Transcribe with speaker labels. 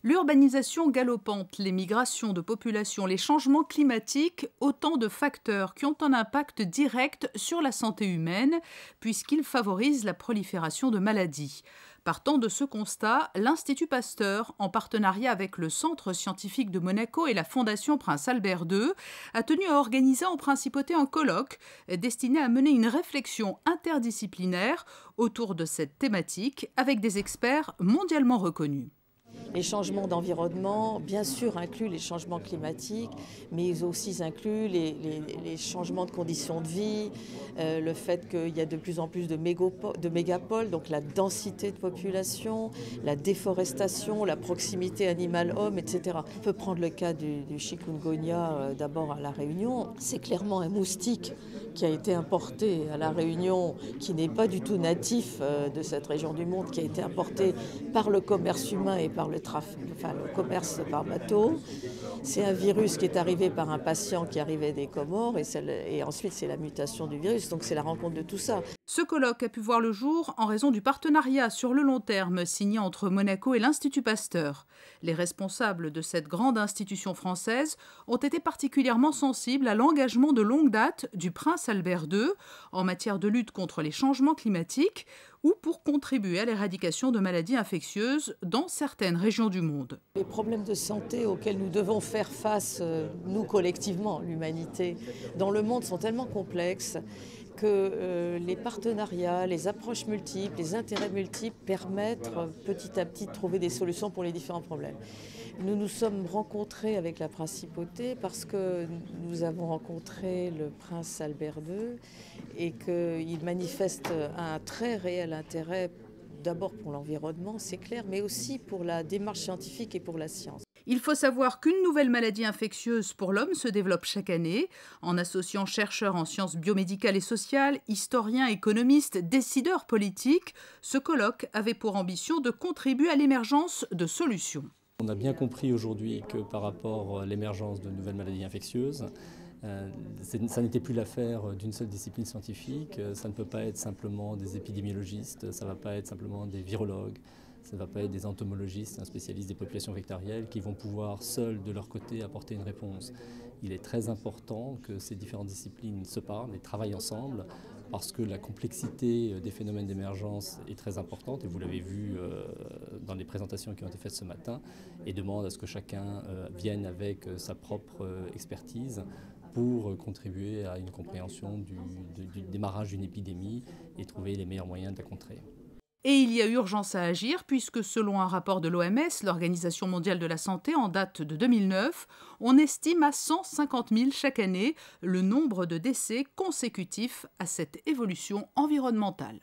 Speaker 1: L'urbanisation galopante, les migrations de population, les changements climatiques, autant de facteurs qui ont un impact direct sur la santé humaine puisqu'ils favorisent la prolifération de maladies. Partant de ce constat, l'Institut Pasteur, en partenariat avec le Centre scientifique de Monaco et la Fondation Prince Albert II, a tenu à organiser en principauté un colloque destiné à mener une réflexion interdisciplinaire autour de cette thématique avec des experts mondialement reconnus.
Speaker 2: Les changements d'environnement, bien sûr, incluent les changements climatiques, mais ils aussi incluent les changements de conditions de vie, le fait qu'il y a de plus en plus de mégapoles, donc la densité de population, la déforestation, la proximité animal-homme, etc. On peut prendre le cas du chikungunya d'abord à La Réunion. C'est clairement un moustique qui a été importé à La Réunion, qui n'est pas du tout natif de cette région du monde, qui a été importé par le commerce humain et par le commerce par bateau. C'est un virus qui est arrivé par un patient qui arrivait des Comores et ensuite c'est la mutation du virus, donc c'est la rencontre de tout ça.
Speaker 1: Ce colloque a pu voir le jour en raison du partenariat sur le long terme signé entre Monaco et l'Institut Pasteur. Les responsables de cette grande institution française ont été particulièrement sensibles à l'engagement de longue date du prince Albert II en matière de lutte contre les changements climatiques ou pour contribuer à l'éradication de maladies infectieuses dans certaines régions du monde.
Speaker 2: Les problèmes de santé auxquels nous devons faire face, nous collectivement, l'humanité, dans le monde sont tellement complexes que les partenariats, les approches multiples, les intérêts multiples permettent petit à petit de trouver des solutions pour les différents problèmes. Nous nous sommes rencontrés avec la principauté parce que nous avons rencontré le prince Albert II et qu'il manifeste un très réel intérêt d'abord pour l'environnement, c'est clair, mais aussi pour la démarche scientifique et pour la science.
Speaker 1: Il faut savoir qu'une nouvelle maladie infectieuse pour l'homme se développe chaque année, en associant chercheurs en sciences biomédicales et sociales, historiens, économistes, décideurs politiques. Ce colloque avait pour ambition de contribuer à l'émergence de solutions.
Speaker 3: On a bien compris aujourd'hui que par rapport à l'émergence de nouvelles maladies infectieuses, ça n'était plus l'affaire d'une seule discipline scientifique, ça ne peut pas être simplement des épidémiologistes, ça ne va pas être simplement des virologues, ça ne va pas être des entomologistes, un spécialiste des populations vectorielles qui vont pouvoir seuls de leur côté apporter une réponse. Il est très important que ces différentes disciplines se parlent et travaillent ensemble parce que la complexité des phénomènes d'émergence est très importante et vous l'avez vu dans les présentations qui ont été faites ce matin et demande à ce que chacun vienne avec sa propre expertise pour contribuer à une compréhension du démarrage d'une épidémie et trouver les meilleurs moyens de la contrer.
Speaker 1: Et il y a urgence à agir puisque selon un rapport de l'OMS, l'Organisation mondiale de la santé, en date de 2009, on estime à 150 000 chaque année le nombre de décès consécutifs à cette évolution environnementale.